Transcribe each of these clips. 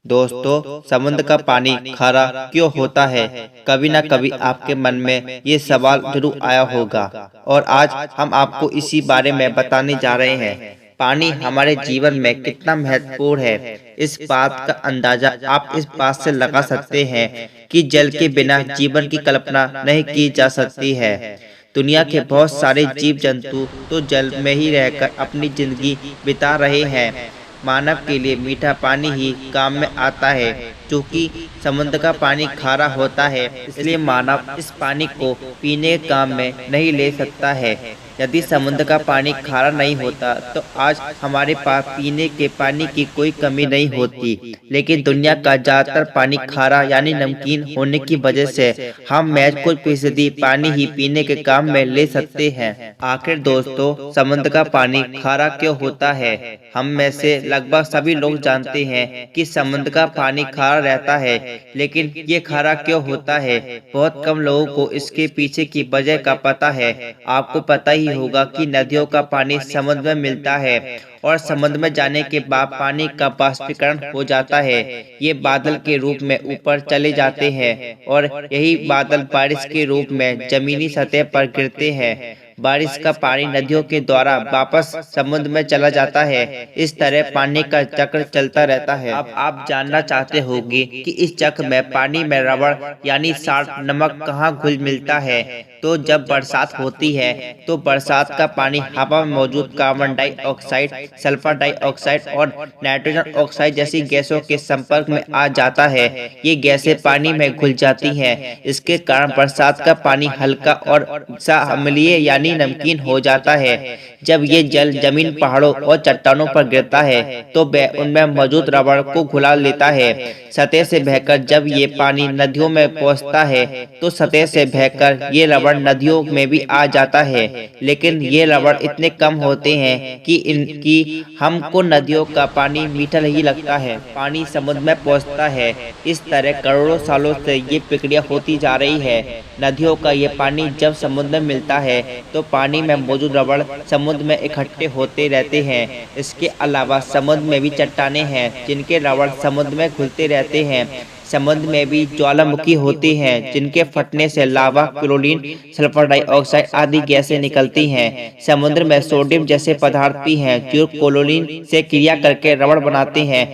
दोस्तों, समुद्र का पानी खारा क्यों होता है? कभी ना कभी आपके मन में ये सवाल जरूर आया होगा और आज हम आपको इसी बारे में बताने जा रहे हैं। पानी हमारे जीवन में कितना महत्वपूर्ण है, इस बात का अंदाजा आप इस बात से लगा सकते हैं कि जल के बिना जीवन की कल्पना नहीं की जा सकती है। दुनिया के बहुत सारे जीव जंतु तो जल में ही रहकर अपनी जिंदगी बिता रहे हैं। मानव के लिए मीठा पानी ही काम में आता है। क्योंकि समुद्र का पानी खारा होता है, इसलिए मानव इस पानी को पीने के काम में नहीं ले सकता है। यदि समुद्र का पानी खारा नहीं होता तो आज हमारे पास पीने के पानी की कोई कमी नहीं होती। लेकिन दुनिया का ज्यादातर पानी खारा यानी नमकीन होने की वजह से हम महज कुछ फीसदी पानी ही पीने के काम में ले सकते हैं। आखिर दोस्तों, समुद्र का पानी खारा क्यों होता है? हम में से लगभग सभी लोग जानते हैं कि समुद्र का पानी खारा रहता है, लेकिन ये खारा क्यों होता है? बहुत कम लोगों को इसके पीछे की वजह का पता है। आपको पता ही होगा कि नदियों का पानी समुद्र में मिलता है और समुद्र में जाने के बाद पानी का वाष्पीकरण हो जाता है। ये बादल के रूप में ऊपर चले जाते हैं और यही बादल बारिश के रूप में जमीनी सतह पर गिरते हैं। बारिश का पानी नदियों के द्वारा वापस समुद्र में चला जाता है। इस तरह पानी का चक्र चलता रहता है। अब आप जानना चाहते होंगे कि इस चक्र में पानी में रबड़ यानी साल्ट नमक कहाँ घुल मिलता है। तो जब बरसात होती है तो बरसात का पानी हवा में मौजूद कार्बन डाइऑक्साइड, सल्फर डाइऑक्साइड और नाइट्रोजन ऑक्साइड जैसी गैसों के संपर्क में आ जाता है। ये गैसें पानी में घुल जाती हैं। इसके कारण बरसात का पानी हल्का और अम्लीय यानी नमकीन हो जाता है। जब ये जल जमीन, पहाड़ों और चट्टानों पर गिरता है तो वह उनमें मौजूद रबड़ को घुला लेता है। सतह से बहकर जब ये पानी नदियों में पहुंचता है तो सतह से बहकर ये रबड़ नदियों में भी आ जाता है। लेकिन ये रबड़ इतने कम होते हैं कि हमको नदियों का पानी मीठा नहीं लगता है। पानी समुद्र में पहुंचता है। इस तरह करोड़ों सालों से ये प्रक्रिया होती जा रही है। नदियों का ये पानी जब समुद्र में मिलता है तो पानी में मौजूद रबड़ समुद्र में इकट्ठे होते रहते हैं। इसके अलावा समुद्र में भी चट्टानें हैं जिनके रबड़ समुद्र में घुलते रहते हैं। समुद्र में भी ज्वालामुखी होती हैं जिनके फटने से लावा, क्लोरीन, सल्फर डाइऑक्साइड आदि गैसें निकलती हैं। समुद्र में सोडियम जैसे पदार्थ भी हैं जो क्लोरीन से क्रिया करके रबड़ बनाते हैं।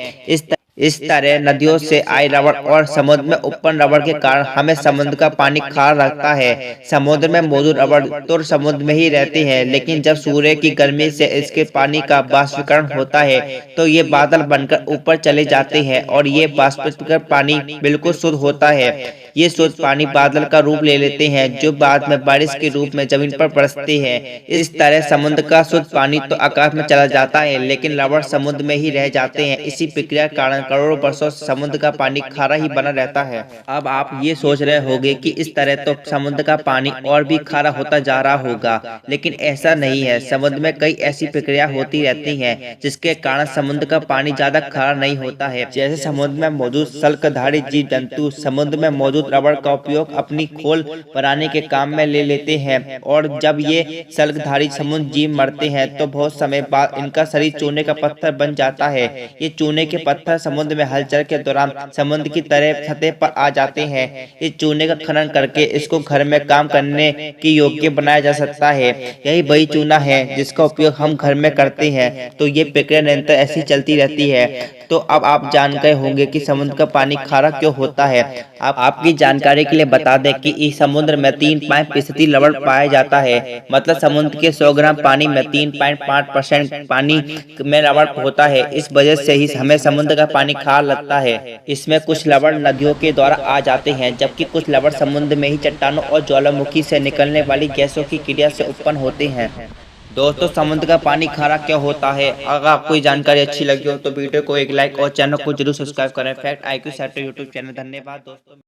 इस तरह नदियों से आए रबड़ और समुद्र में उत्पन्न रबड़ के कारण हमें समुद्र का पानी खारा लगता है। समुद्र में मौजूद रबड़ तो समुद्र में ही रहते हैं, लेकिन जब सूर्य की गर्मी से इसके पानी का वाष्पीकरण होता है तो ये बादल बनकर ऊपर चले जाते हैं और ये वाष्पीकृत पानी बिल्कुल शुद्ध होता है। ये शुद्ध पानी बादल का रूप ले लेते हैं जो बाद में बारिश के रूप में जमीन पर बरसते हैं। इस तरह समुद्र का शुद्ध पानी तो आकाश में चला जाता है, लेकिन रबड़ समुद्र में ही रह जाते हैं। इसी प्रक्रिया के कारण करोड़ों वर्षों से समुद्र का पानी खारा ही बना रहता है। अब आप ये सोच रहे होंगे कि इस तरह तो समुद्र का पानी और भी खारा होता जा रहा होगा, लेकिन ऐसा नहीं है। समुद्र में कई ऐसी प्रक्रिया होती रहती हैं जिसके कारण समुद्र का पानी ज्यादा खारा नहीं होता है। जैसे समुद्र में मौजूद शल्कधारी जीव जंतु समुद्र में मौजूद रबड़ का उपयोग अपनी खोल बनाने के काम में ले लेते हैं और जब ये शल्कधारी समुद्र जीव मरते हैं तो बहुत समय बाद इनका शरीर चूने का पत्थर बन जाता है। ये चूने के पत्थर समुद्र में हलचल के दौरान समुद्र की तरह सतह पर आ जाते हैं। इस चूने का खनन करके इसको घर में काम करने की योग्य बनाया जा सकता है। यही वही चूना है जिसका उपयोग हम घर में करते हैं। तो ये प्रक्रिया निरंतर ऐसी चलती रहती है। तो अब आप जान गए होंगे कि समुद्र का पानी खारा क्यों होता है। आपकी जानकारी के लिए बता दें कि इस समुद्र में 3.5% रबड़ पाया जाता है। मतलब समुद्र के 100 ग्राम पानी में 3.5% पानी में रबड़ होता है। इस वजह से ही हमें समुद्र का पानी खारा लगता है। इसमें कुछ रबड़ नदियों के द्वारा आ जाते हैं, जबकि कुछ रबड़ समुद्र में ही चट्टानों और ज्वालामुखी से निकलने वाली गैसों की क्रिया से उत्पन्न होते हैं। दोस्तों, समुद्र का पानी खारा क्यों होता है? अगर आपको ये जानकारी अच्छी लगी हो तो वीडियो को एक लाइक और चैनल को जरूर सब्सक्राइब करें। Fact IQ set YouTube channel. धन्यवाद दोस्तों।